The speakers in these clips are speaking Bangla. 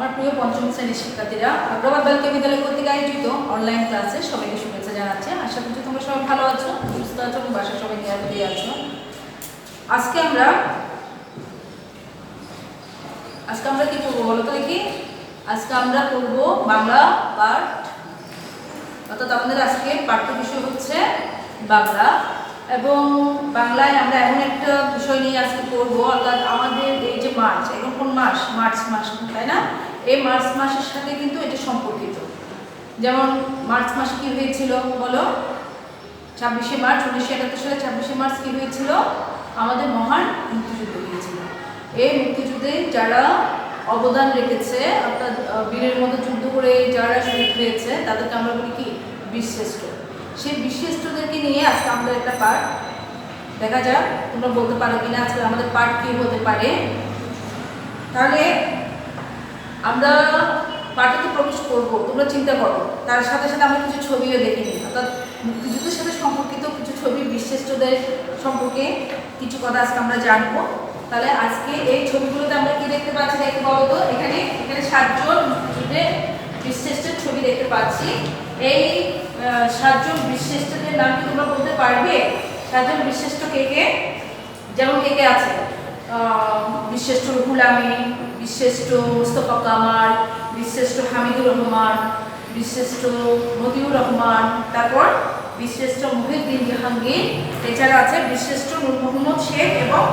আমার প্রিয় পঞ্চম শ্রেণীর শিক্ষার্থীরা, আগ্রাবাদ বালিকা বিদ্যালয় কর্তৃক আয়োজিত অনলাইন ক্লাসে সবাইকে শুভেচ্ছা জানাচ্ছি। আশা করছি তোমরা সবাই ভালো আছো, সুস্থ আছো এবং বাসায় সবাই নিরাপদে আছো। আজকে আমরা কি করবো বলো তো দেখি। আজকে আমরা পড়বো বাংলা পাঠ, অর্থাৎ আমাদের আজকে পাঠ্য বিষয় হচ্ছে বাংলা। এবং বাংলায় আমরা এমন একটা বিষয় নিয়ে আজকে পড়বো, অর্থাৎ আমাদের এই যে মার্চ, এখন কোন মাস? মার্চ মাস, তাই না? এই মার্চ মাসের সাথে কিন্তু এটা সম্পর্কিত। যেমন মার্চ মাসে কি হয়েছিল বলো? 26শে মার্চ 1971 সালে 26শে মার্চ কি হয়েছিল? আমাদের মহান মুক্তিযুদ্ধ হয়েছিল। এই মুক্তিযুদ্ধে যারা অবদান রেখেছে, অর্থাৎ বীরের মতো যুদ্ধ করে যারা শহীদ হয়েছে, তাদেরকে আমরা বলি কি? বীরশ্রেষ্ঠ। সেই বীরশ্রেষ্ঠদেরকে নিয়ে আজকে আমরা একটা পাঠ দেখা যাক, তোমরা বলতে পারো কিনা আজকে আমাদের পাঠ কি হতে পারে। তাহলে আমরা পাঠে তো প্রবেশ করবো, তোমরা চিন্তা করো। তার সাথে সাথে আমরা কিছু ছবিও দেখে নিই, অর্থাৎ মুক্তিযুদ্ধের সাথে সম্পর্কিত কিছু ছবি, বীরশ্রেষ্ঠদের সম্পর্কে কিছু কথা আজকে আমরা জানবো। তাহলে আজকে এই ছবিগুলোতে আমরা কি দেখতে পাচ্ছি দেখতে বলো তো। এখানে 7জন মুক্তিযুদ্ধের বীরশ্রেষ্ঠের ছবি দেখতে পাচ্ছি। এই 7জন বীরশ্রেষ্ঠদের নাম কি তোমরা বলতে পারবে? 7জন বীরশ্রেষ্ঠ কে কে? যেমন কে কে আছে? বীরশ্রেষ্ঠ রুহুল আমিন, বীরশ্রেষ্ঠ মুস্তফা কামাল, বীরশ্রেষ্ঠ হামিদুর রহমান, বীরশ্রেষ্ঠ মতিউর রহমান, তারপর বীরশ্রেষ্ঠ মুহিউদ্দিন জাহাঙ্গীর, এছাড়া আছে বীরশ্রেষ্ঠ নূর মোহাম্মদ শেখ এবং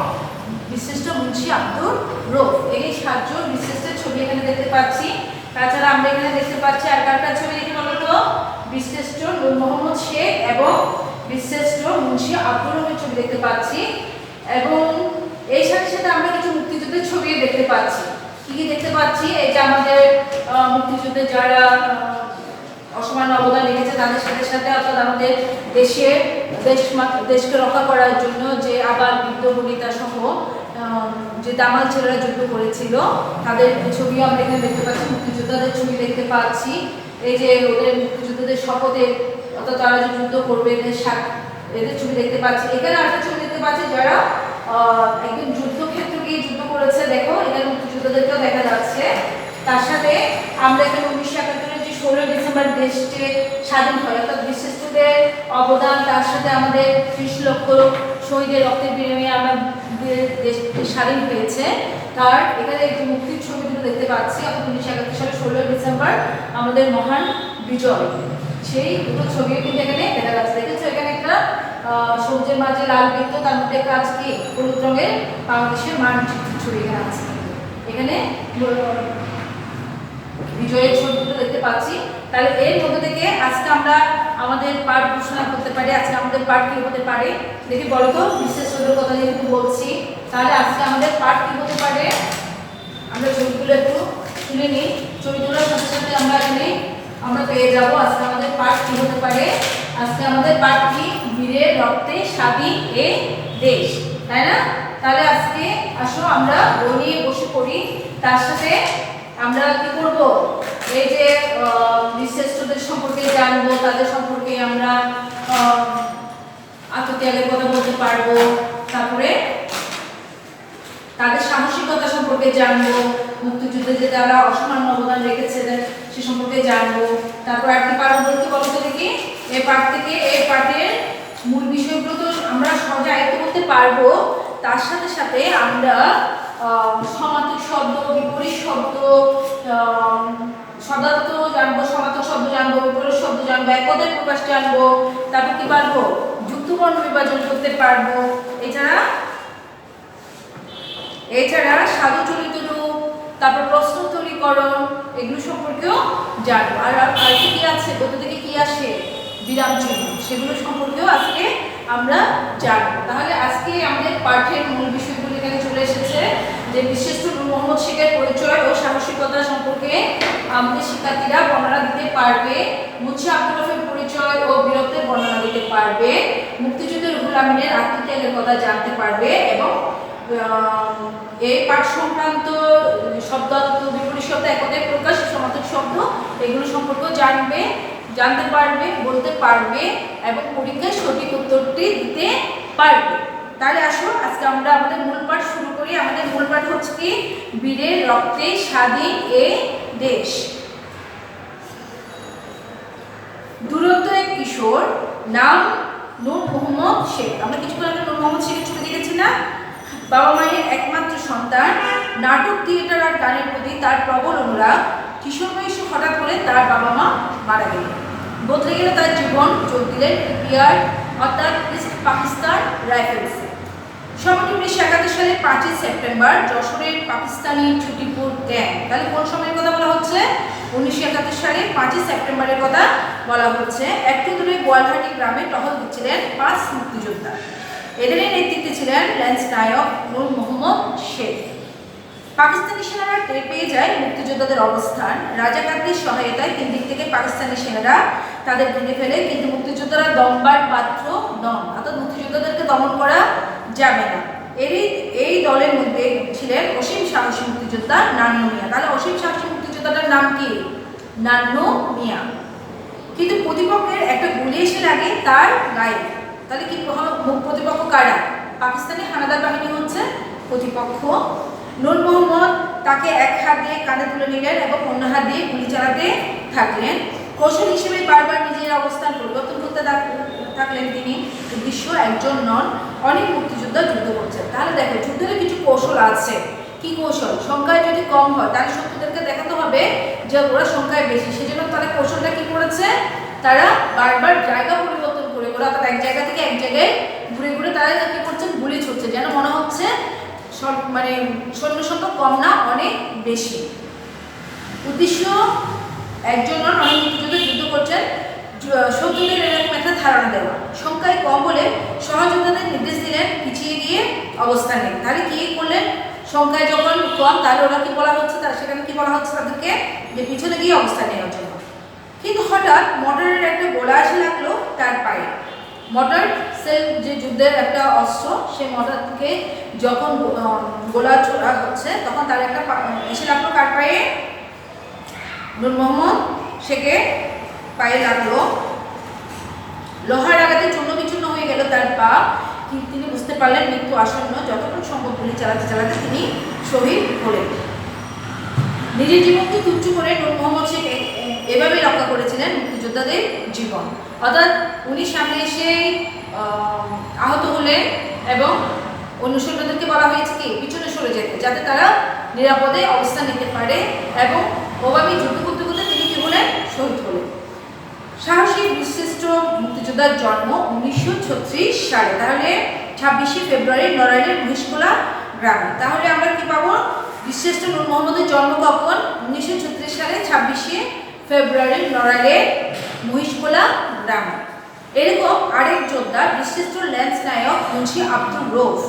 বীরশ্রেষ্ঠ মুন্সি আব্দুর রউফ। এই 7জন বীরশ্রেষ্ঠের ছবি এখানে দেখতে পাচ্ছি। তাছাড়া আমরা এখানে দেখতে পাচ্ছি আর কার ছবি দেখে বলো তো? বীরশ্রেষ্ঠ নূর মোহাম্মদ শেখ এবং বীরশ্রেষ্ঠ মুন্সি আব্দুর রউফের ছবি দেখতে পাচ্ছি। এবং এই সাথে সাথে আমরা কিছু মুক্তিযুদ্ধের ছবি দেখতে পাচ্ছি। কি কি দেখতে পাচ্ছি? এই যে আমাদের মুক্তিযুদ্ধে যারা অসামান্য অবদান রেখেছে, তাদের সাথে সাথে অর্থাৎ আমাদের দেশকে রক্ষা করার জন্য যে আবার বৃদ্ধ বনিতা সহ যে দামাল ছেলেরা যুদ্ধ করেছিল, তাদের ছবিও আমরা এখানে দেখতে পাচ্ছি। মুক্তিযোদ্ধাদের ছবি দেখতে পাচ্ছি। এই যে ওদের মুক্তিযোদ্ধাদের শপথে, অর্থাৎ তারা যে যুদ্ধ করবে এদের ছবি দেখতে পাচ্ছি। এখানে একটা ছবি দেখতে পাচ্ছি যারা একদম যুদ্ধক্ষেত্রে গিয়ে যুদ্ধ করেছে। দেখো এখানে মুক্তিযোদ্ধাদেরকেও দেখা যাচ্ছে। তার সাথে আমরা এখানে 1971 যে 16 ডিসেম্বর দেশটি স্বাধীন হয়, অর্থাৎ বীরশ্রেষ্ঠদের অবদান, তার সাথে আমাদের 30 লক্ষ শহীদের রক্তের বিনিময়ে আমাদের দেশটি স্বাধীন হয়েছে। তার এখানে এই মুক্তির ছবিগুলো দেখতে পাচ্ছি। অর্থাৎ 1971 সালে 16 ডিসেম্বর আমাদের মহান বিজয়, সেই দুটো ছবিও কিন্তু এখানে দেখা যাচ্ছে। দেখেছো এখানে একটা সবুজের মাঝে লাল বৃত্ত, তার মধ্যে একটা আছে কি? হলুদ রঙের বাংলাদেশের মানচিত্র ছবি এখানে আছে। এখানে বিজয়ের ছবিগুলো দেখতে পাচ্ছি। তাহলে এর মধ্যে থেকে আজকে আমরা আমাদের পাঠ ঘোষণা করতে পারি। আজকে আমাদের পাঠ কি হতে পারে দেখি বলো তো। বীরশ্রেষ্ঠদের কথা যেহেতু বলছি, তাহলে আজকে আমাদের পাঠ কি হতে পারে? আমরা ছবিগুলো একটু তুলে নিই। ছবিগুলোর সাথে সাথে আমরা পেয়ে যাব আজকে আমাদের পাঠ কি হতে পারে। আজকে আমাদের পাঠ কি? বীরের রক্তে স্বাধীন এ দেশ, তাই না? তাহলে আজকে আসো আমরা বই নিয়ে বসে পড়ি। তার সাথে আমরা কি করব? এই যে বীরশ্রেষ্ঠদের সম্পর্কে জানবো, তাদের সম্পর্কে আমরা আত্মত্যাগের কথা বলতে পারবো। তারপরে তাদের সাহসিকতা সম্পর্কে জানবো, মুক্তিযুদ্ধে যে তারা অসামান্য অবদান রেখেছে সে সম্পর্কে জানবো। তারপর আর কি পারবো বলতে বলতে দেখি। এই পাঠের মূল বিষয়গুলো তো আমরা সহজে আয়ত্ত করতে পারবো। তার সাথে সাথে আমরা সমার্থক শব্দ, বিপরীত শব্দ, শব্দার্থ জানবো, সমার্থক শব্দ জানবো, বিপরীত শব্দ জানবো, একপদের প্রকাশ জানবো। তারপর কি পারবো? যুক্তবর্ণ বিভাজন করতে পারবো। এছাড়া সাধু চলিত রূপ, তারপর প্রশ্নোত্তরীকরণ, এগুলো সম্পর্কেও জানবো। আর কি আছে বলতে থেকে কি আসে? বিরাম চিহ্ন, সেগুলো সম্পর্কেও আজকে আমরা জানবো। তাহলে আজকে আমাদের পাঠের মূল বিষয়গুলো এখানে চলে এসেছে। যে বীরশ্রেষ্ঠ নূর মোহাম্মদ শেখের পরিচয় ও সাহসিকতা সম্পর্কে আমাদের শিক্ষার্থীরা বর্ণনা দিতে পারবে। মুন্সি আব্দুর রউফের পরিচয় ও বীরত্বের বর্ণনা দিতে পারবে। মুক্তিযুদ্ধের রুহুল আমিনের আত্মত্যাগের কথা জানতে পারবে। এবং এই পাঠ সংক্রান্ত শব্দার্থ, বিপরীত শব্দ, একপদের প্রকাশ, সমার্থক শব্দ, এগুলো সম্পর্কেও জানতে পারবে, বলতে পারবে এবং পরীক্ষায় সঠিক উত্তরটি দিতে পারবে। তাহলে আসো আজকে আমরা আমাদের মূল পাঠ শুরু করি। আমাদের মূল পাঠ হচ্ছে কি, বীরের রক্তে স্বাধীন এ দেশ। দুরন্ত এক কিশোর, নাম নূর মোহাম্মদ শেখ। আমরা কিছুক্ষণ আগে নূর মোহাম্মদ শেখের ছবি দেখেছি না? বাবা মায়ের একমাত্র সন্তান, নাটক, থিয়েটার আর গানের প্রতি তার প্রবল অনুরাগ। কিশোর বয়সে হঠাৎ করে তার বাবা মা মারা গেল। বদলে গেল তার জীবন। যোগ দিলেন পিআর অর্থাৎ ইস্ট পাকিস্তান রাইফেলসে। সময়টি 1971 সালের 5 সেপ্টেম্বর, যশোরের পাকিস্তানি ছুটিপুর ক্যাম্প। তাহলে কোন সময়ের কথা বলা হচ্ছে? 1971 সালের 5 সেপ্টেম্বরের কথা বলা হচ্ছে। একটু দূরে গোয়ালহাটি গ্রামে টহল দিচ্ছিলেন 5 মুক্তিযোদ্ধা। এদের নেতৃত্বে ছিলেন ল্যান্স নায়ক নূর মোহাম্মদ শেখ। পাকিস্তানি সেনারা টের পেয়ে যায় মুক্তিযোদ্ধাদের অবস্থান। রাজাকারদের সহায়তায় 3 দিক থেকে পাকিস্তানি সেনারা তাদের ঘিরে ফেলে, কিন্তু মুক্তিযোদ্ধারা দমবার পাত্র নন, অর্থাৎ মুক্তিযোদ্ধাদেরকে দমন করা যাবে না। এই দলের মধ্যে ছিলেন অসীম সাহসী মুক্তিযোদ্ধা নান্নু মিয়া। তাহলে অসীম সাহসী মুক্তিযোদ্ধাটার নাম কি? নান্নু মিয়া। কিন্তু প্রতিপক্ষের একটা গুলি এসে লাগে তার গায়ে। তাহলে কি প্রতিপক্ষ কারা? পাকিস্তানি হানাদার বাহিনী হচ্ছে প্রতিপক্ষ। নূর মোহাম্মদ তাকে এক হাত দিয়ে কাঁধে তুলে নিলেন এবং অন্য হাত দিয়ে গুলি চালাতে থাকলেন। কৌশল হিসেবে বারবার নিজের অবস্থান পরিবর্তন করতে থাকলেন তিনি। উদ্দেশ্য একজন নন, অনেক মুক্তিযোদ্ধা যুদ্ধ করছেন। তাহলে দেখো, যুদ্ধের কিছু কৌশল আছে। কি কৌশল? সংখ্যায় যদি কম হয় তাহলে শত্রুদেরকে দেখাতে হবে যে ওরা সংখ্যায় বেশি। সেজন্য তারা কৌশলটা কি করেছে? তারা বারবার জায়গা পরিবর্তন করে ওরা অর্থাৎ এক জায়গা থেকে এক জায়গায় ঘুরে ঘুরে তারা কি করছেন? গুলি ছুটছে, যেন মনে হচ্ছে মানে সৈন্য সংখ্যা কম না, অনেক বেশি। উদ্দেশ্য একজন নন, অনেক মুক্তিযোদ্ধা যুদ্ধ করছেন। শত্রুদের এরকম একটা ধারণা দেওয়া। সংখ্যায় কম বলে সহযোদ্ধাদের নির্দেশ দিলেন পিছিয়ে গিয়ে অবস্থান নেই। তাহলে কি করলেন? সংখ্যায় যখন কম তাহলে ওরা কি বলা হচ্ছে, তার সেখানে কি বলা হচ্ছে তাদেরকে? যে পিছনে গিয়ে অবস্থান নেওয়ার জন্য। কিন্তু হঠাৎ মোটরের একটা গোলা এসে লাগলো তার পায়ে। মোটর সেল যে যুদ্ধের একটা অস্ত্র, সেই মোটর থেকে যখন গোলা ছোড়া হচ্ছে তখন তার একটা এসে লাগলো কার পায়ে? নূর মোহাম্মদ শেখের পায়ে লাগলো। লোহার আঘাতে চূর্ণ বিচূর্ণ হয়ে গেল তার পা। তিনি বুঝতে পারলেন মৃত্যু আসন্ন। যতক্ষণ সম্ভব গুলি চালাতে চালাতে তিনি শহীদ হলেন। নিজের জীবনকে তুচ্ছ করে নূর মোহাম্মদ শেখ এভাবে রক্ষা করেছিলেন মুক্তিযোদ্ধাদের জীবন। অর্থাৎ উনি সামনে এসে আহত হলেন এবং অন্য সৈন্যদেরকে বলা হয়েছে কি পিছনে সরে যেতে, যাতে তারা নিরাপদে অবস্থান নিতে পারে। এবং ওভাবে যুদ্ধ করতে করতে তিনি কি হলেন? শহীদ হলেন। সাহসী বিশিষ্ট মুক্তিযোদ্ধার জন্ম 1936 সালে। তাহলে 26 ফেব্রুয়ারি নড়াইলের মহিষকোলা গ্রামে। তাহলে আমরা কি পাবো? বিশিষ্ট নূর মোহাম্মদের জন্ম কখন? 1936 সালে 26 ফেব্রুয়ারি নড়াইলের মহিষকোলা গ্রামে। এরকম আরেক যোদ্ধা বিশিষ্ট ল্যান্স নায়ক মুন্সি আব্দুর রৌফ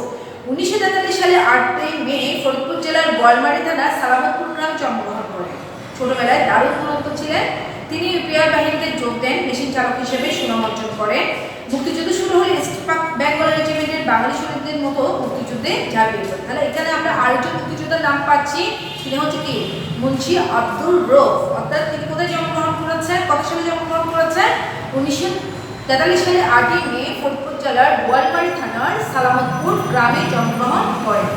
1943 সালে 8 মে ফরিদপুর জেলার বোয়ালমারী থানার সালামতপুর গ্রামে জন্মগ্রহণ করেন। ছোটবেলায় দারুণ গুণগত ছিলেন। তিনি ইউপিআর বাহিনীতে যোগ দেন, মেশিন চালক হিসেবে সুনাম অর্জন করেন। মুক্তিযুদ্ধ শুরু হলে ইস্ট বেঙ্গল রেজিমেন্টের বাঙালি সৈনিকদের মতো মুক্তিযুদ্ধে ঝাঁপিয়ে পড়েন। তাহলে এখানে আমরা আরেকজন মুক্তিযোদ্ধার নাম পাচ্ছি, তিনি হচ্ছে কি? মুন্সি আব্দুর রৌফ। অর্থাৎ তিনি কোথায় জন্মগ্রহণ করেছেন? কত সালে জন্মগ্রহণ করেছেন? 1943 সালে 8 মে ফরিদপুর জেলার বোয়ালমারী থানার সালামতপুর গ্রামে জন্মগ্রহণ করেন।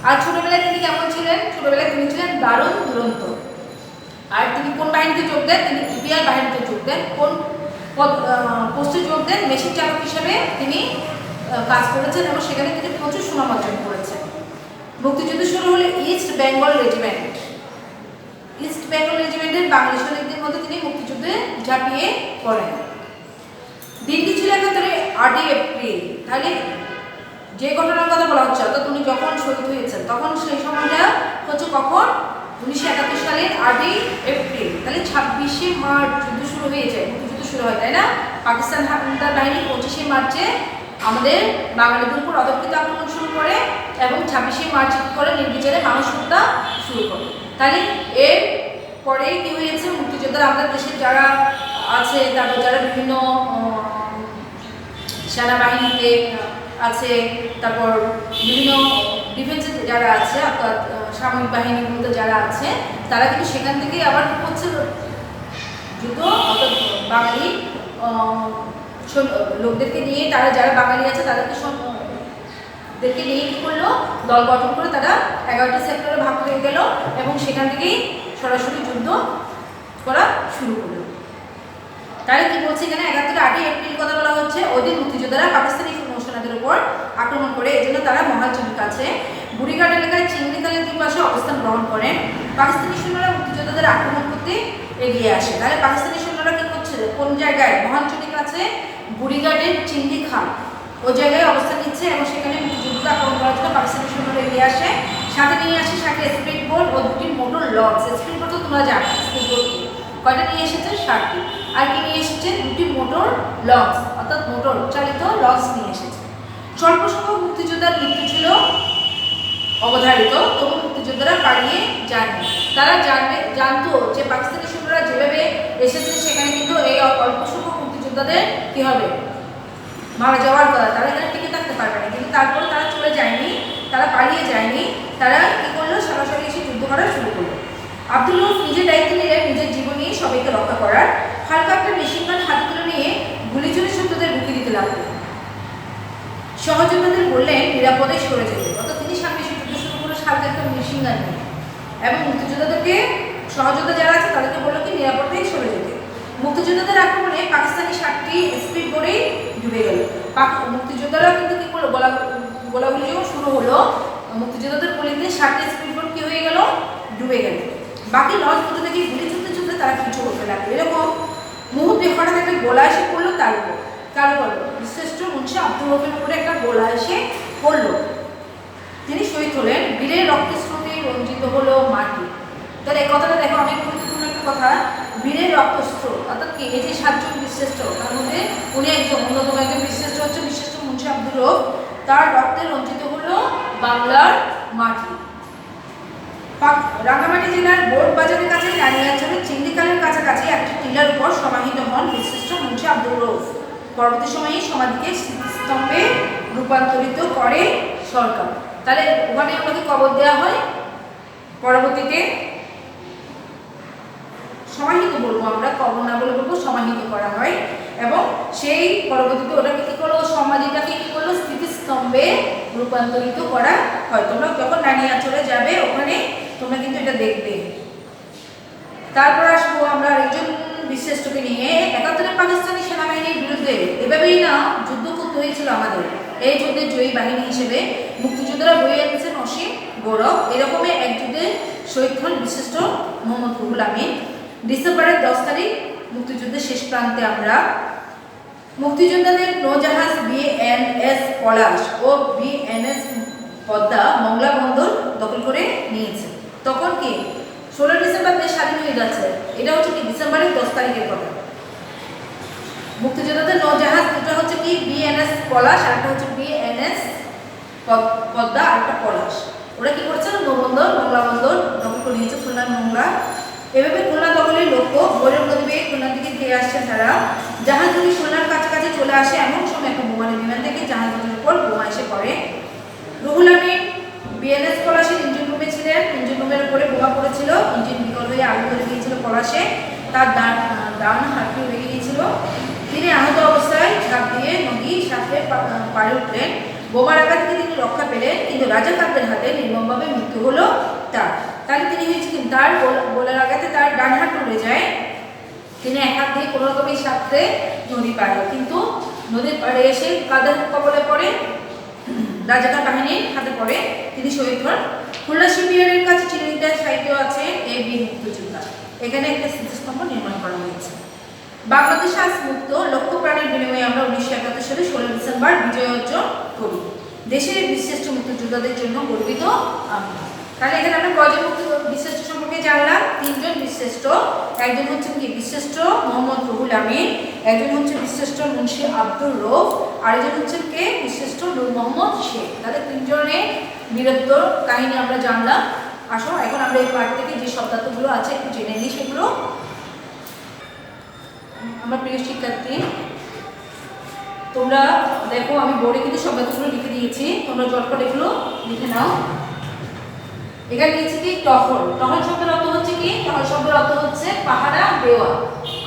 আর ছোটবেলায় তিনি কেমন ছিলেন? ছোটবেলায় তিনি ছিলেন দারুণ দুরন্ত। আর তিনি কোন বাহিনীতে যোগ দেন? তিনি ইপিআর বাহিনীতে যোগ দেন। কোন পোস্টে যোগ দেন? মেশিন চালক হিসেবে তিনি কাজ করেছেন এবং সেখানে তিনি প্রচুর সুনাম অর্জন করেছেন। মুক্তিযুদ্ধ শুরু হলে ইস্ট বেঙ্গল রেজিমেন্টের বাঙালি সৈনিকদের মধ্যে তিনি মুক্তিযুদ্ধে ঝাঁপিয়ে পড়েন। দিনটি ছিল একাত্তরে 8 এপ্রিল। তাহলে যে ঘটনার কথা বলা হচ্ছে, অর্থাৎ উনি যখন শহীদ হয়েছেন তখন সেই সময়টা হচ্ছে কখন? 1971 সালের 8 এপ্রিল। তাহলে 26 মার্চ যুদ্ধ শুরু হয়েছে, মুক্তিযুদ্ধ শুরু হয়, তাই না? পাকিস্তান হানাদার বাহিনী 25 মার্চে আমাদের বাঙালিদের উপর অতর্কিত আক্রমণ শুরু করে এবং 26 মার্চ করে নির্বিচারে মানুষ হত্যা শুরু করে। তাহলে এর পরে কি হয়েছে? মুক্তিযোদ্ধারা আমাদের দেশের যারা আছে, তারপর যারা বিভিন্ন সেনাবাহিনীতে আছে, তারপর বিভিন্ন ডিফেন্সে যারা আছে, অর্থাৎ সামরিক বাহিনীগুলোতে যারা আছে, তারা কিন্তু সেখান থেকে আবার কি করছে? যুদ্ধ, অর্থাৎ বাঙালি লোকদেরকে নিয়ে তারা যারা বাঙালি আছে তাদেরকে মুক্তিযোদ্ধাদেরকে নিয়ে কী করলো, দল গঠন করে তারা 11টি সেক্টরে ভাগ হয়ে গেল এবং সেখান থেকেই সরাসরি যুদ্ধ করা শুরু করলো। তাহলে কি বলছে এখানে 8 এপ্রিল কথা বলা হচ্ছে, ওই দিন মুক্তিযোদ্ধারা পাকিস্তানি নৌসেনাদের উপর আক্রমণ করে, এই জন্য তারা মহালছড়ির কাছে বুড়িঘাট এলাকায় চিংড়িখালের দুই পাশে অবস্থান গ্রহণ করেন। পাকিস্তানি সৈন্যরা মুক্তিযোদ্ধাদের আক্রমণ করতে এগিয়ে আসে। তাহলে পাকিস্তানি সৈন্যরা কি করছে, কোন জায়গায়, মহালছড়ির কাছে বুড়িঘাটের চিংড়ি খাল ওই জায়গায় অবস্থান নিচ্ছে এবং সেখানে মুক্তিযোদ্ধাদের আক্রমণ করার জন্য পাকিস্তানি সৈন্যরা এগিয়ে আসে। সাথে নিয়ে আসে 7টি স্পিড বোট ও 2টি মোটর লঞ্চ। স্পিড বোট তো তোমরা জানো, স্পিড বোট কয়টা নিয়ে এসেছে, 7টি। আর কি নিয়ে এসেছে, 2টি মোটর লঞ্চ, অর্থাৎ মোটর চালিত লঞ্চ নিয়ে এসেছে। স্বল্প সংখ্যক মুক্তিযোদ্ধার মৃত্যু ছিল অবধারিত, তবু মুক্তিযোদ্ধারা পালিয়ে যাননি। তারা জানতো যে পাকিস্তানি সৈন্যরা যেভাবে এসেছে সেখানে কিন্তু এই অল্প সংখ্যক মুক্তিযোদ্ধাদের কি হবে, মারা যাওয়ার কথা, তারা এখানে টিকে থাকতে পারবে না। কিন্তু তারপরে তারা চলে যায়নি, তারা পালিয়ে যায়নি, তারা কি করলো, সরাসরি এসে যুদ্ধ করা শুরু করলো। আব্দুল রউফ নিজের দায়িত্ব নিলেন নিজের জীবন নিয়ে সবাইকে রক্ষা করার। হালকা একটা মেশিনগান হাতে তুলে নিয়ে গুলি চুরি শত্রুদের বুকে দিতে লাগলেন। সহযোদ্ধাদের বললেন নিরাপদে সরে যেতে, অর্থাৎ তিনি সামনে এসে যুদ্ধ শুরু করে হালকা একটা মেশিনগান নিয়ে, এবং মুক্তিযোদ্ধাদেরকে, সহযোদ্ধা যারা আছে তাদেরকে বললো কি নিরাপদে সরে যেতে। মুক্তিযোদ্ধাদের আক্রমণে পাকিস্তানি 7টি স্পিড বোটেই ডুবে গেল। মুক্তিযোদ্ধারা কিন্তু কি করলো, গোলাগুলি যখন শুরু হলো, মুক্তিযোদ্ধাদের গুলিতে 7টি স্পিড বোট কি হয়ে গেল, ডুবে গেল। বাকি লঞ্চগুলো থেকে গুলি চলতে চলতে তারা পিছু করতে লাগলো। এরকম মুহূর্তে হঠাৎ একটা গোলা এসে পড়লো তার উপর, কার উপর, শ্রেষ্ঠ মুন্সি আব্দুল রউফের উপরে একটা গোলা এসে পড়লো। তিনি শহীদ হলেন। বীরের রক্তস্রোতে রঞ্জিত হলো মাটি। তাহলে এই কথাটা দেখো, অনেক গুরুত্বপূর্ণ একটা কথা। বীরের রক্তস্রোত অর্থাৎ কি, এই যে 7 জন বীরশ্রেষ্ঠ, তার মধ্যে উনি একজন অন্যতম একজন বীরশ্রেষ্ঠ হচ্ছে বীরশ্রেষ্ঠ মুন্সি আব্দুল রউফ। তার রক্তে রঞ্জিত হলো বাংলার মাটি। রাঙ্গামাটি জেলার বোর্ড বাজারের কাছে রানিয়াচরের চিংড়িখালের কাছাকাছি একটি টিলার উপর সমাহিত হন বীরশ্রেষ্ঠ মুন্সি আব্দুল রউফ। পরবর্তী সময়ে সমাধিকে স্মৃতিস্তম্ভে রূপান্তরিত করে সরকার। তাহলে ওখানে ওনাকে কবর দেওয়া হয়, পরবর্তীতে সমাহিত বলবো আমরা, কবর না বলে বলবো সমাহিত করা হয়, এবং সেই পরবর্তীতে ওটাকে কি করলো, সমাধিটাকে কি করলো, স্মৃতিস্তম্ভে রূপান্তরিত করা হয়। তোমরা যখন রানিয়াচরে যাবে ওখানে তোমরা কিন্তু এটা দেখবে। তারপর আসবো আমরা আরেকজন বীরশ্রেষ্ঠকে নিয়ে। 71 পাকিস্তানি সেনাবাহিনীর বিরুদ্ধে এভাবেই না যুদ্ধ করতে হয়েছিল আমাদের। এই যুদ্ধে জয়ী বাহিনী হিসেবে মুক্তিযোদ্ধারা বয়ে এনেছেন অসীম গৌরব। এরকমই এক যুদ্ধে শহীদ হন বীরশ্রেষ্ঠ মোহাম্মদ রুহুল আমিন। ডিসেম্বরের 10 তারিখ মুক্তিযুদ্ধের শেষ প্রান্তে আমরা। মুক্তিযোদ্ধাদের নৌজাহাজ বিএনএস পলাশ ও বিএনএস পদ্মা মংলা বন্দর দখল করে নিয়েছে। তখন কি 16 ডিসেম্বর দেশ স্বাধীন হয়ে যাচ্ছে, এটা হচ্ছে কি ডিসেম্বরের 10 তারিখের কথা। মুক্তিযোদ্ধাদের নৌজাহাজ দুটো হচ্ছে কি বিএনএস পলাশ, আর একটা হচ্ছে বিএনএস পদ্মা, আর একটা পলাশ। ওরা কি করেছে, নৌবন্দর মংলা বন্দর দখল করে নিয়েছে, খুলনার মংলা। এভাবে খুলনা দখলের লক্ষ্য ভোরের নদী বেয়ে খুলনার দিকে ধেয়ে আসছেন তারা। জাহাজ দুটি খুলনার কাছাকাছি চলে আসে, এমন সময় একটা বিমান থেকে জাহাজ দুটির উপর বোমা এসে পড়ে। রুহুল আমিন বিএনএস পলাশের ইঞ্জিন রুমে ছিলেন। ইঞ্জিন রুমের উপরে বোমা পড়েছিল, ইঞ্জিন বিকল হয়ে আগুন ধরে গিয়েছিল পলাশে, তার ডান হাতটি উড়ে গিয়েছিল। তিনি আহত অবস্থায় ঝাঁপ দিয়ে নদীর সাথে পাড়ে উঠলেন। বোমার আঘাত থেকে তিনি রক্ষা পেলেন, কিন্তু রাজাকারদের হাতে নির্মমভাবে মৃত্যু হলো তার। তাহলে তিনি হয়েছে কিন্তু তার বোলার আঘাতে তার ডান হাত উড়ে যায়। তিনি এক হাত দিয়ে কোনো রকমের সাথে নদী পার হয়, কিন্তু নদীর পাড়ে এসে কাদের কবলে পড়ে, রাজাকার বাহিনীর হাতে পড়ে, তিনি শহীদ হন। খুলনা শিপইয়ার্ডের কাছে চিরনিদ্রার সাহিত্য আছে এই বীর মুক্তিযোদ্ধা। এখানে একটা স্মৃতিস্তম্ভ নির্মাণ করা হয়েছে। বাংলাদেশ আজ মুক্ত, লক্ষ প্রাণের বিনিময়ে আমরা 1971 সালে 16 ডিসেম্বর বিজয় অর্জন করি। দেশের বীরশ্রেষ্ঠ মুক্তিযোদ্ধাদের জন্য গর্বিত আমরা। তাহলে এখানে আমরা কয়জন বীরশ্রেষ্ঠ সম্পর্কে জানলাম, 3 জন বীরশ্রেষ্ঠ। একজন হচ্ছেন কি বীরশ্রেষ্ঠ মোহাম্মদ রুহুল আমিন, একজন হচ্ছে বীরশ্রেষ্ঠ মুন্সি আব্দুল রউফ, আরেকজন হচ্ছেন কে বীরশ্রেষ্ঠ নূর মোহাম্মদ শেখ। তাদের 3 জনের বীরত্ব কাহিনী আমরা জানলাম। আসো এখন আমরা এই পার্ট থেকে যে শব্দার্থগুলো আছে একটু জেনে নিই সেগুলো। আমার প্রিয় শিক্ষার্থী, তোমরা দেখো আমি বোর্ডে কিন্তু শব্দার্থগুলো লিখে দিয়েছি, তোমরা জটপট এগুলো লিখে নাও। এখানে দিয়েছি কি টহল। টহল শব্দের অর্থ হচ্ছে কি, টহল শব্দের অর্থ হচ্ছে পাহারা দেওয়া।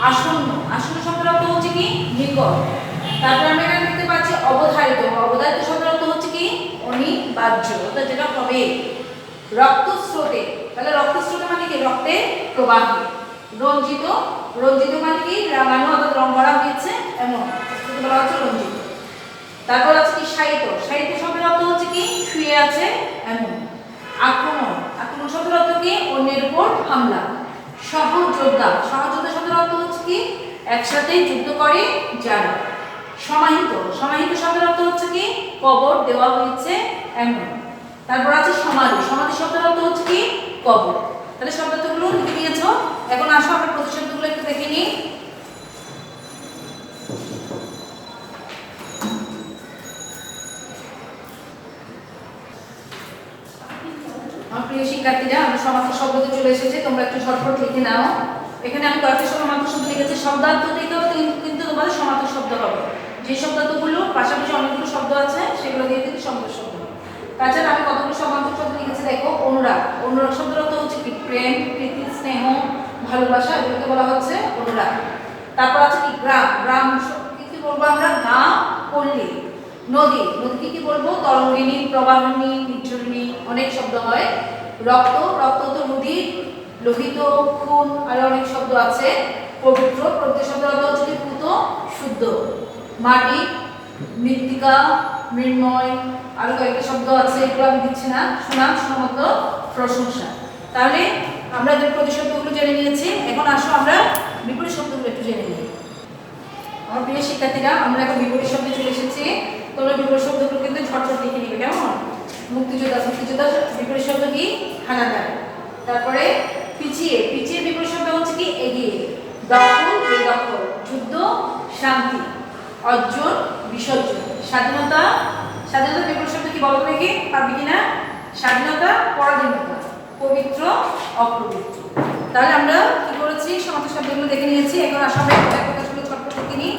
আসন্ন, আসন্ন শব্দের অর্থ হচ্ছে কি নিকট। তারপর আমরা এখানে দেখতে পাচ্ছি অবধারিত। অবধারিত শব্দের অর্থ হচ্ছে কি ভূমি বাহ্য, অর্থাৎ যেটা হবে রক্তস্রোতে। তাহলে রক্তস্রোতে মানে কি? রক্তে প্রবাহে। রঞ্জিত, রঞ্জিত মানে কি? রাঙানো অর্থাৎ রং করা হয়েছে এমন, সেটা বলা হচ্ছে রঞ্জিত। তারপর আছে কি? সাহিত্য। সাহিত্য শব্দের অর্থ হচ্ছে কি? শুয়ে আছে এমন। আক্রমণ, আক্রমণ শব্দের অর্থ কি? অন্যের উপর হামলা। সহযোদ্ধা, সহযোদ্ধা শব্দের অর্থ হচ্ছে কি? একসাথে যুদ্ধ করে যারা। সমাহিত, সমাহিত শব্দের অর্থ হচ্ছে কি? কবর দেওয়া হয়েছে এমন। তারপর আছে সমাধি, সমাধি শব্দের অর্থ হচ্ছে কি? কবর। তাহলে শব্দগুলো লিখে নিয়েছো। এখন আসো আমরা প্রতিশব্দগুলো একটু দেখে নিই। আমার প্রিয় শিক্ষার্থীরা, আমরা সমার্থক শব্দতে চলে এসেছি, তোমরা একটু ঝটপট লিখে নাও। এখানে আমি কয়েকটা সমার্থক শব্দ লিখেছি। শব্দার্থ থেকেও কিন্তু তোমাদের সমার্থক শব্দ হবে। যে শব্দার্থগুলো পাশাপাশি অনেকগুলো শব্দ আছে সেগুলো দিয়ে কিন্তু সমার্থক শব্দ হবে। তাছাড়া আমি কতগুলো সমার্থক শব্দ লিখেছি দেখো। অনুরাগ, অনুরাগ শব্দের অর্থ হচ্ছে কি? প্রেম, প্রীতি, স্নেহ, ভালোবাসা, এগুলোকে বলা হচ্ছে অনুরাগ। তারপর আছে কি? গ্রাম, গ্রাম কি বলবো আমরা? গা, পল্লী। নদী, নদী কি বলবো? তরঙ্গিনী, প্রবাহিনী, নির্ঝরিণী, অনেক শব্দ হয়। রক্ত, রক্ত তো নদীর, লোহিত, খুন, আরো অনেক শব্দ আছে। পবিত্র, পবিত্র শব্দের অর্থ হচ্ছে কি? পুত, শুদ্ধ। মাটি, মৃত্তিকা, মৃন্ময়, আরো কয়েকটা শব্দ আছে, এগুলো আমি দিচ্ছি না। সুনাম, সুনামত, প্রশংসা। তাহলে আমরা যে প্রতিশব্দগুলো জেনে নিয়েছি, এখন আসো আমরা বিপরীত শব্দগুলো একটু জেনে নিই। আমার প্রিয় শিক্ষার্থীরা, আমরা এখন বিপরীত শব্দে চলে এসেছি। তোমরা বিপরীত শব্দগুলো কিন্তু ঝটঝট লিখে নিবে, কেমন? মুক্তিযোদ্ধা, মুক্তিযোদ্ধা বিপরীত শব্দ কি? হানাদার। তারপরে পিছিয়ে, পিছিয়ে বিপরীত শব্দ হচ্ছে কি? এগিয়ে। দখল, বেদখল। যুদ্ধ, শান্তি। অর্জন, বিসর্জন। স্বাধীনতা, স্বাধীনতা বিপরীত শব্দ কি বলো দেখি, পারবি কিনা? স্বাধীনতা, পরাধীনতা। পবিত্র, অপবিত্র। তাহলে আমরা কি করেছি? সমার্থক শব্দগুলো দেখে নিয়েছি। এখন আসলে কথাগুলো ঝটপট লিখে নিই।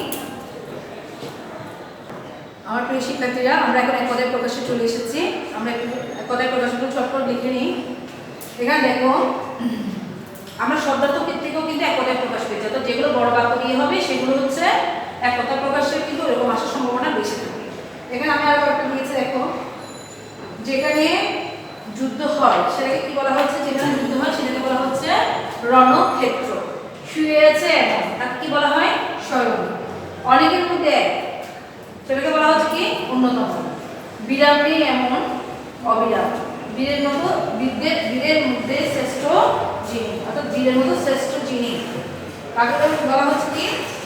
আমার প্রিয় শিক্ষার্থীরা, আমরা এখন এক কথায় প্রকাশে চলে এসেছি। আমরা একটু এক কথায় প্রকাশগুলো ঝটপট লিখে নিই। এখানে দেখো, আমরা শব্দার্থ থেকেও কিন্তু এক কথায় প্রকাশ পেয়েছি, অর্থাৎ যেগুলো বড় বাক্য দিয়ে হবে সেগুলো হচ্ছে এক কথায় প্রকাশের কিন্তু এরকম আসার সম্ভাবনা বেশি থাকে। এখানে আমি আরো একটা দিয়েছি দেখো, যেখানে যুদ্ধ হয় সেটাকে কি বলা হচ্ছে? যেখানে যুদ্ধ হয় সেটাকে বলা হচ্ছে রণক্ষেত্র। শুয়ে আছে এমন, তাকে কি বলা হয়? শয়ন। অনেকের মধ্যে সেটাকে বলা হচ্ছে কি? অন্যতম। বিরাম নেই এমন, অবিরাম। বীরের মতো, বীরের মধ্যে শ্রেষ্ঠ যিনি, অর্থাৎ বীরের মতো শ্রেষ্ঠ যিনি, তাকে বলা হচ্ছে কি?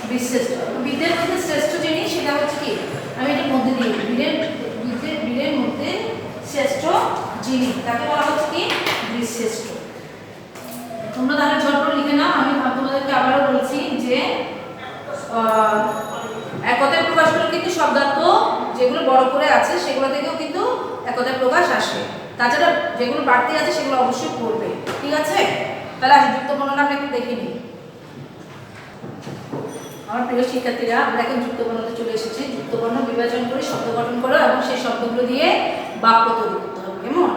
বীরশ্রেষ্ঠ। বীরের মধ্যে শ্রেষ্ঠ যিনি, সেটা হচ্ছে কি? আমি এটার মধ্যে দিই, বীরের মধ্যে শ্রেষ্ঠ যিনি, তাকে বলা হচ্ছে কি? বীরশ্রেষ্ঠ। তোমরা তাহলে ঝটপট লিখে নাও। আমি তোমাদেরকে আবারও বলছি যে এক কথায় প্রকাশগুলো কিন্তু শব্দার্থ যেগুলো বড় করে আছে সেগুলো থেকেও কিন্তু এক কথায় প্রকাশ আসে। তাছাড়া যেগুলো বাড়তি আছে সেগুলো অবশ্যই করবে, ঠিক আছে? তাহলে যুক্ত বর্ণনা আমরা একটু দেখে নিই। আমার প্রিয় শিক্ষার্থীরা, আমরা এখন যুক্ত বর্ণতে চলে এসেছি। যুক্ত বর্ণ বিভাজন করে শব্দ গঠন করো এবং সেই শব্দগুলো দিয়ে বাক্য তৈরি করতে হবে, কেমন?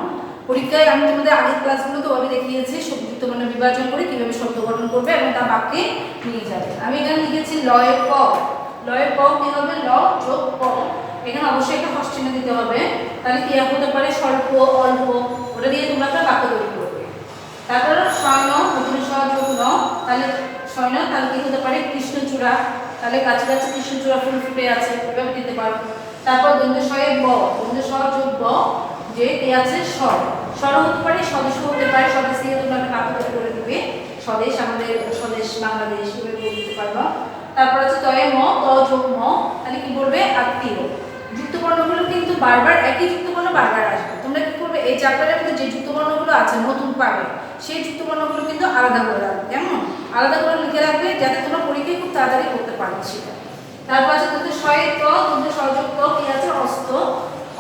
পরীক্ষায় আমি তোমাদের আগের ক্লাসগুলো তো ওভাবে দেখিয়েছি যুক্ত বর্ণ বিভাজন করে কিভাবে শব্দ গঠন করবে এবং তা বাক্যে নিয়ে যাবে। আমি এখানে লিখেছি লয়ে ক। লয়ে ক কি হবে? ল যোগ ক। এখানে অবশ্যই একটা হস্ত চিহ্ন দিতে হবে। তাহলে কি হতে পারে? স্বল্প, অল্প, ওটা দিয়ে তোমরা একটা বাক্য তৈরি করবে। তারপর শয়ন, নতুন সহযোগ ন, তাহলে শয়ন, তাহলে কি হতে পারে? কৃষ্ণচূড়া, তাহলে কাছে কাছে কৃষ্ণচূড়া ফুল ফুটে আছে, এভাবে দিতে পারো। তারপর দন্তস্বয়ে ব, দন্তস্বযোগ ব, যে কে আছে? স্বর। স্বরও হতে পারে, স্বদেশ হতে পারে। স্বদেশ দিয়ে তোমরা একটা বাক্য তৈরি করে দিবে। স্বদেশ, আমাদের স্বদেশ বাংলাদেশ, এভাবে বলে দিতে পারবা। তারপর আছে তয়ে ম, ত যোগ ম, তাহলে কি বলবে? আত্মীয়। যুক্তবর্ণগুলো কিন্তু বারবার একই যুক্তবর্ণ বারবার আসবে। তোমরা কি করবে? এই চ্যাপ্টারের মধ্যে যে যুক্তবর্ণগুলো আছে নতুন পাবে, সেই যুক্তবর্ণগুলো কিন্তু আলাদা করে রাখবে, কেমন? আলাদা করে লিখে রাখবে যাতে তোমরা পরীক্ষায় খুব তাড়াতাড়ি করতে পারো সেটা। তারপর আছে তোদের শয়ে ত, তোদের সহযোগ ত, কি আছে? অস্ত।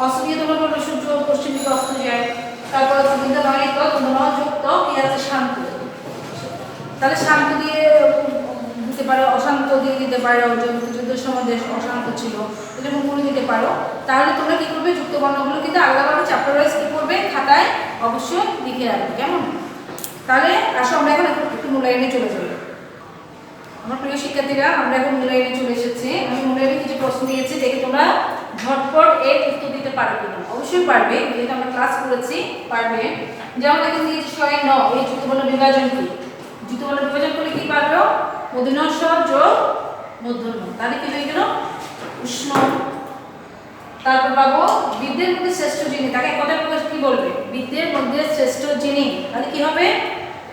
অস্ত দিয়ে তোমরা বলবে সূর্য পশ্চিম দিকে অস্ত যায়। তারপর আছে তোদের নয় ত, তোদের ন যোগ ত, কি আছে? শান্ত। তাহলে শান্ত দিয়ে দিতে পারো, অশান্ত দিয়ে দিতে পারো, যুদ্ধের সময় দেশ অশান্ত ছিল, এরকম করে দিতে পারো। তাহলে তোমরা কি করবে? যুক্ত বর্ণগুলো কিন্তু আলাদাভাবে চ্যাপ্টার ওয়াইজ কি করবে? খাতায় অবশ্যই লিখে রাখবে, কেমন? তাহলে আসো আমরা এখন একটু মূল্যায়নে চলে যাবো। আমার প্রিয় শিক্ষার্থীরা, আমরা এখন মূল্যায়নে চলে এসেছি। আমি মূল্যায়নে কিছু প্রশ্ন দিয়েছি, দেখে তোমরা ঝটপট এর উত্তর দিতে পারবে কিনা? অবশ্যই পারবে, যেহেতু আমরা ক্লাস করেছি পারবে। যেমন দেখুন দিয়েছি 6 9 এই যুক্তবর্ণ বিভাজন কি? যুক্তবর্ণ বিভাজন করলে কি পারবে? মূর্ধন্য ষ যোগ মূর্ধন্য, তাহলে কি হয়ে গেল? উষ্ণ। তারপর পাবো বিদ্যের মধ্যে শ্রেষ্ঠ যিনি, তাকে এক কথায় প্রকাশ কি বলবে? বিদ্যের মধ্যে শ্রেষ্ঠ যিনি, তাহলে কি হবে?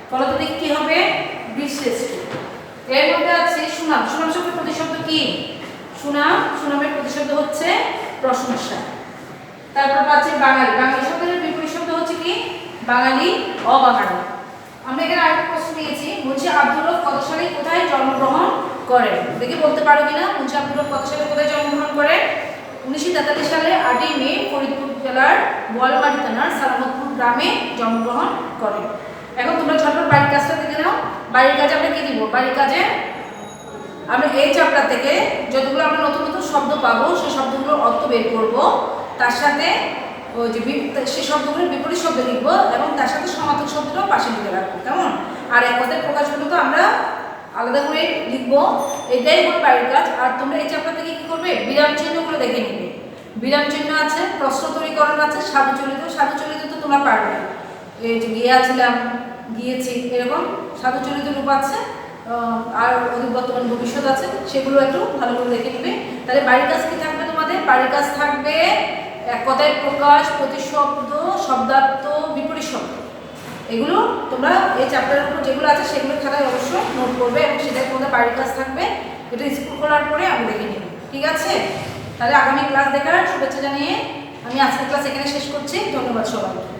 ফলত দিক কি হবে? বীরশ্রেষ্ঠ। এর মধ্যে আছে সুনাম, সুনাম শব্দের প্রতিশব্দ কি? সুনাম, সুনামের প্রতিশব্দ হচ্ছে প্রশংসা। তারপর পাচ্ছি বাঙালি, বাঙালি শব্দের বিপরীত শব্দ হচ্ছে কি? বাঙালি, অবাঙালি। আমরা এখানে আরেকটা প্রশ্ন নিয়েছি, মুন্সি আব্দুর রব কত সালে কোথায় জন্মগ্রহণ করেন? দেখে বলতে পারো কিনা মুন্সি আব্দুর রব কত সালে কোথায় জন্মগ্রহণ করেন? 1943 সালে 8ই মে ফরিদপুর জেলার বোয়ালমারী থানার সালামতপুর গ্রামে জন্মগ্রহণ করেন। এখন তোমরা ঝটপট বাড়ির কাজটা দেখে নাও। বাড়ির কাজে আমরা কি দিব? বাড়ির কাজে আমরা এই চ্যাপ্টার থেকে যতগুলো আমরা নতুন নতুন শব্দ পাবো সেই শব্দগুলোর অর্থ বের করব, তার সাথে ওই যে সেই শব্দগুলোর বিপরীত শব্দ লিখবো এবং তার সাথে সমার্থক শব্দটাও পাশে লিখে রাখবো, কেমন? আর এক কথায় প্রকাশগুলো তো আমরা আলাদা করে লিখবো, এটাই হলো বাড়ির কাজ। আর তোমরা এই চ্যাপ্টার থেকে কি করবে? বিরাম চিহ্নগুলো দেখে নিবে। বিরাম চিহ্ন আছে, প্রশ্ন তৈরিকরণ আছে, সাধুচলিত, সাধুচলিত তো তোমরা পারবে। এই যে গিয়েছিলাম, গিয়েছি, এরকম সাধুচলিত রূপ আছে, আর অধিক বর্তমান ভবিষ্যৎ আছে, সেগুলো একটু ভালো করে দেখে নিবে। তাহলে বাড়ির কাজ কি থাকবে তোমাদের? বাড়ির কাজ থাকবে এক কথায় প্রকাশ, প্রতিশব্দ, শব্দার্থ, বিপরীত শব্দ। এগুলো তোমরা এই চ্যাপ্টারের উপর যেগুলো আছে সেগুলো খাতায় অবশ্যই নোট করবে এবং সেটাই তোমাদের বাড়ির কাজ থাকবে। এটা স্কুল খোলার পরে আমি দেখে নিব, ঠিক আছে? তাহলে আগামী ক্লাস দেখার শুভেচ্ছা জানিয়ে আমি আজকের ক্লাস এখানে শেষ করছি। ধন্যবাদ সবাই।